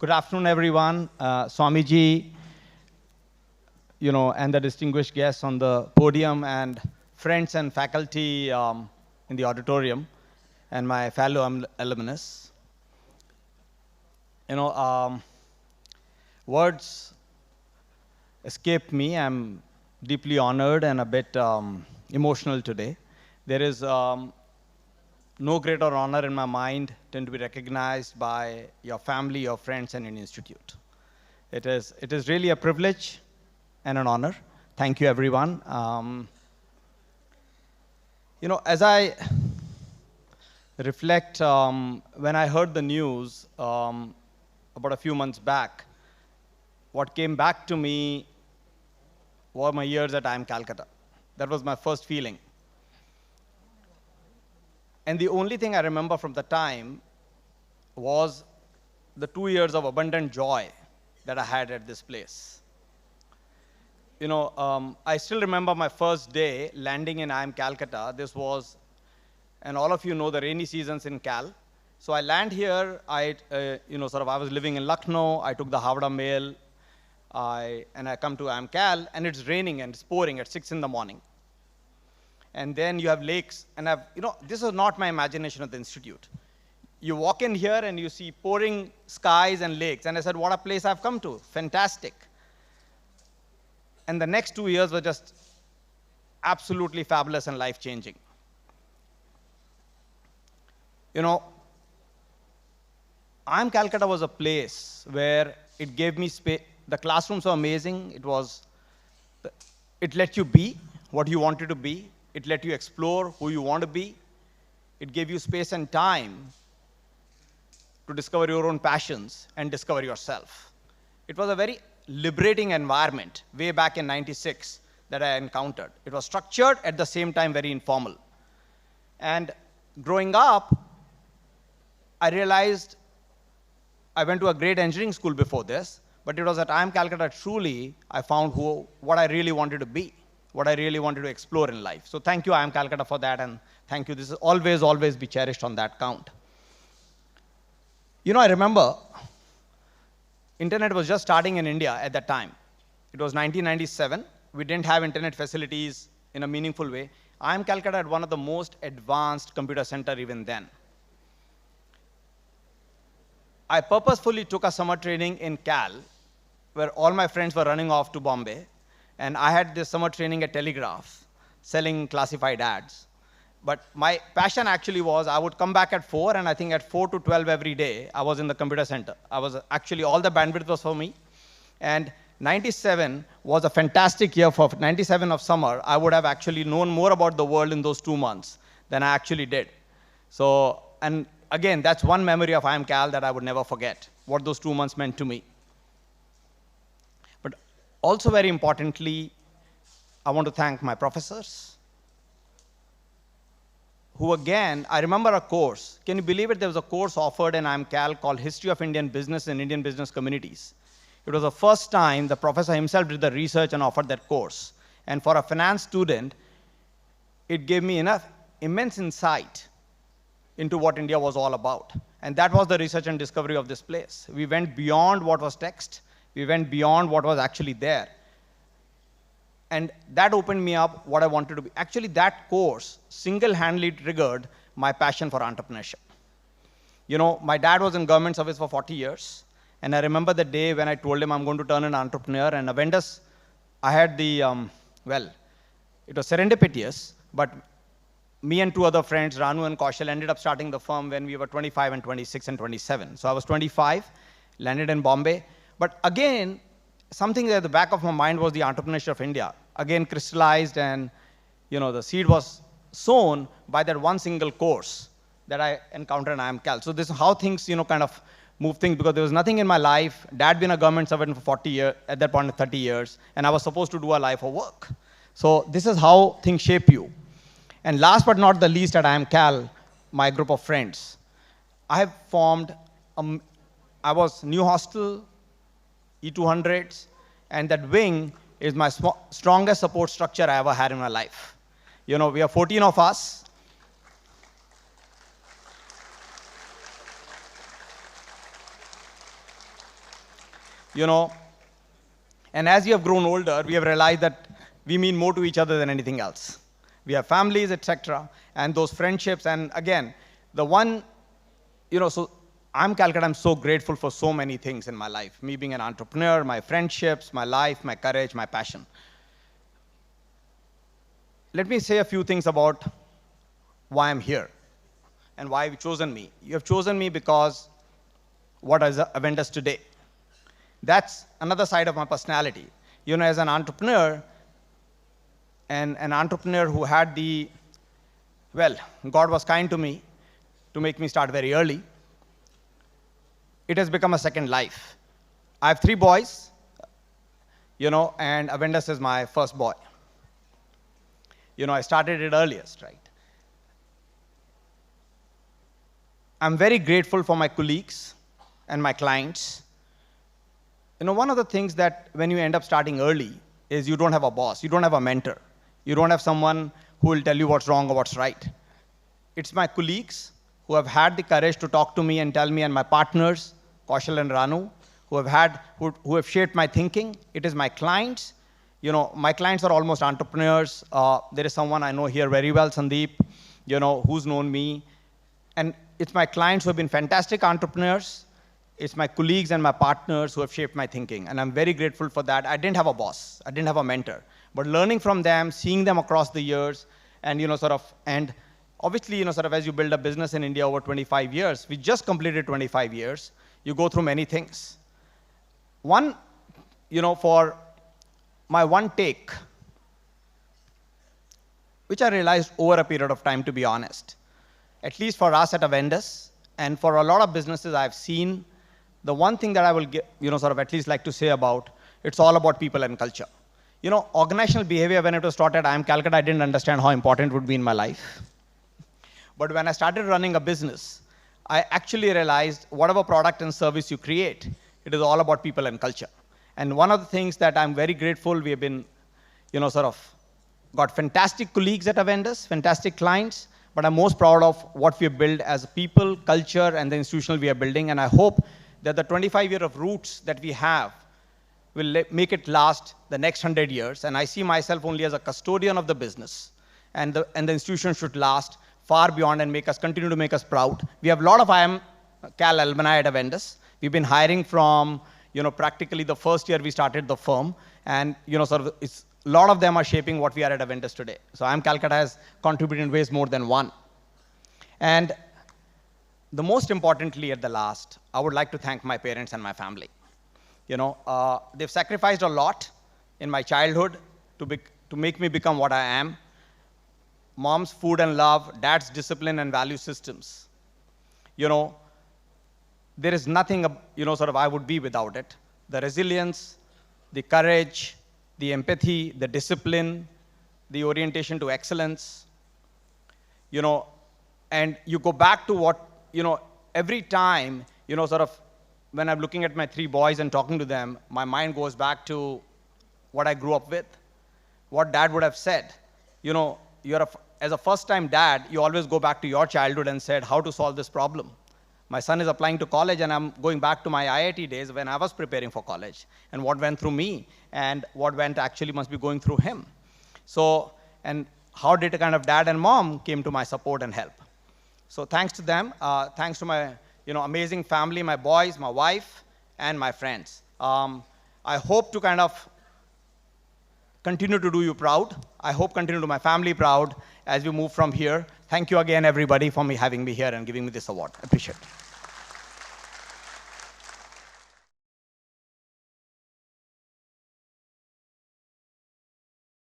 Good afternoon, everyone. Swamiji, and the distinguished guests on the podium, and friends and faculty in the auditorium, and my fellow alumnus. Words escape me. I'm deeply honored and a bit emotional today. There is no greater honor in my mind than to be recognized by your family, your friends, and an institute. It is really a privilege and an honor. Thank you, everyone. As I reflect, when I heard the news about a few months back, what came back to me were my years at IIM Calcutta. That was my first feeling. And the only thing I remember from the time was the 2 years of abundant joy that I had at this place. I still remember my first day landing in IIM Calcutta. This was, and all of you know the rainy seasons in Cal. So I land here, I was living in Lucknow, I took the Howrah Mail, and I come to IIM Cal, and it's raining and it's pouring at 6 in the morning. And then you have lakes, and this is not my imagination of the institute. You walk in here and you see pouring skies and lakes, and I said, what a place I've come to, fantastic. And the next 2 years were just absolutely fabulous and life-changing. IIM Calcutta was a place where it gave me space. The classrooms were amazing. It let you be what you wanted to be. It let you explore who you want to be. It gave you space and time to discover your own passions and discover yourself. It was a very liberating environment way back in '96 that I encountered. It was structured, at the same time very informal. And growing up, I realized I went to a great engineering school before this, but it was at IIM Calcutta truly I found what I really wanted to be, what I really wanted to explore in life. So thank you, IIM Calcutta, for that, and thank you. This is always be cherished on that count. I remember internet was just starting in India at that time. It was 1997. We didn't have internet facilities in a meaningful way. IIM Calcutta had one of the most advanced computer center even then. I purposefully took a summer training in Cal, where all my friends were running off to Bombay, and I had this summer training at Telegraph, selling classified ads. But my passion actually was, I would come back at 4, and I think at 4 to 12 every day, I was in the computer center. All the bandwidth was for me. And 97 was a fantastic year. For 97 of summer, I would have actually known more about the world in those 2 months than I actually did. So, and again, that's one memory of IIM Cal that I would never forget, what those 2 months meant to me. But also very importantly, I want to thank my professors, who again, I remember a course. Can you believe it? There was a course offered in IIM Cal called History of Indian Business and Indian Business Communities. It was the first time the professor himself did the research and offered that course. And for a finance student, it gave me immense insight into what India was all about. And that was the research and discovery of this place. We went beyond what was text. We went beyond what was actually there. And that opened me up what I wanted to be. Actually, that course single-handedly triggered my passion for entrepreneurship. My dad was in government service for 40 years. And I remember the day when I told him I'm going to turn an entrepreneur. And Avendus, I had the, it was serendipitous, but me and 2 other friends, Ranu and Kaushal, ended up starting the firm when we were 25 and 26 and 27. So I was 25, landed in Bombay. But again, something at the back of my mind was the entrepreneurship of India. Again, crystallized, and the seed was sown by that one single course that I encountered in IIM Cal. So this is how things, kind of move things, because there was nothing in my life. Dad been a government servant for 40 years, at that point 30 years, and I was supposed to do a life of work. So this is how things shape you. And last but not the least, at IIM Cal, my group of friends. I have formed, I was New Hostel, E200s, and that wing is my strongest support structure I ever had in my life. We are 14 of us. you know, and as we have grown older, we have realized that we mean more to each other than anything else. We have families, etc., and those friendships. And again, the one, so IIM Calcutta, I'm so grateful for so many things in my life. Me being an entrepreneur, my friendships, my life, my courage, my passion. Let me say a few things about why I'm here and why you've chosen me. You have chosen me because what is Avendus today? That's another side of my personality. As an entrepreneur, and an entrepreneur who had God was kind to me to make me start very early. It has become a second life. I have 3 boys, and Avendus is my first boy. I started it earliest, right? I'm very grateful for my colleagues and my clients. One of the things that when you end up starting early is you don't have a boss, you don't have a mentor, you don't have someone who will tell you what's wrong or what's right. It's my colleagues who have had the courage to talk to me and tell me, and my partners, Kaushal and Ranu, who have shaped my thinking. It is my clients. My clients are almost entrepreneurs. There is someone I know here very well, Sandeep, who's known me. And it's my clients who have been fantastic entrepreneurs. It's my colleagues and my partners who have shaped my thinking. And I'm very grateful for that. I didn't have a boss. I didn't have a mentor. But learning from them, seeing them across the years, and, and obviously, as you build a business in India over 25 years, we just completed 25 years, you go through many things. One, for my one take, which I realized over a period of time, to be honest, at least for us at Avendus, and for a lot of businesses I've seen, the one thing that I will at least like to say about, it's all about people and culture. Organizational behavior, when it was taught at IIM Calcutta, I didn't understand how important it would be in my life. But when I started running a business, I actually realized whatever product and service you create, it is all about people and culture. And one of the things that I'm very grateful, we have been, got fantastic colleagues at Avendus, fantastic clients, but I'm most proud of what we have built as a people, culture, and the institutional we are building. And I hope that the 25 years of roots that we have will make it last the next 100 years. And I see myself only as a custodian of the business. And the institution should last far beyond and continue to make us proud. We have a lot of IIM Cal alumni at Avendus. We've been hiring from, practically the first year we started the firm. And, it's a lot of them are shaping what we are at Avendus today. So IIM Calcutta has contributed in ways more than one. And the most importantly at the last, I would like to thank my parents and my family. They've sacrificed a lot in my childhood to make me become what I am. Mom's food and love, dad's discipline and value systems. There is nothing, I would be without it. The resilience, the courage, the empathy, the discipline, the orientation to excellence, and you go back to what, every time, when I'm looking at my 3 boys and talking to them, my mind goes back to what I grew up with, what dad would have said. As a first-time dad, you always go back to your childhood and said, how to solve this problem. My son is applying to college, and I'm going back to my IIT days when I was preparing for college, and what went through me, and what actually must be going through him. So, and how did a kind of dad and mom came to my support and help. So thanks to them, thanks to my amazing family, my boys, my wife, and my friends. I hope to kind of continue to do you proud. I hope continue to do my family proud as we move from here. Thank you again, everybody, for having me here and giving me this award. I appreciate it.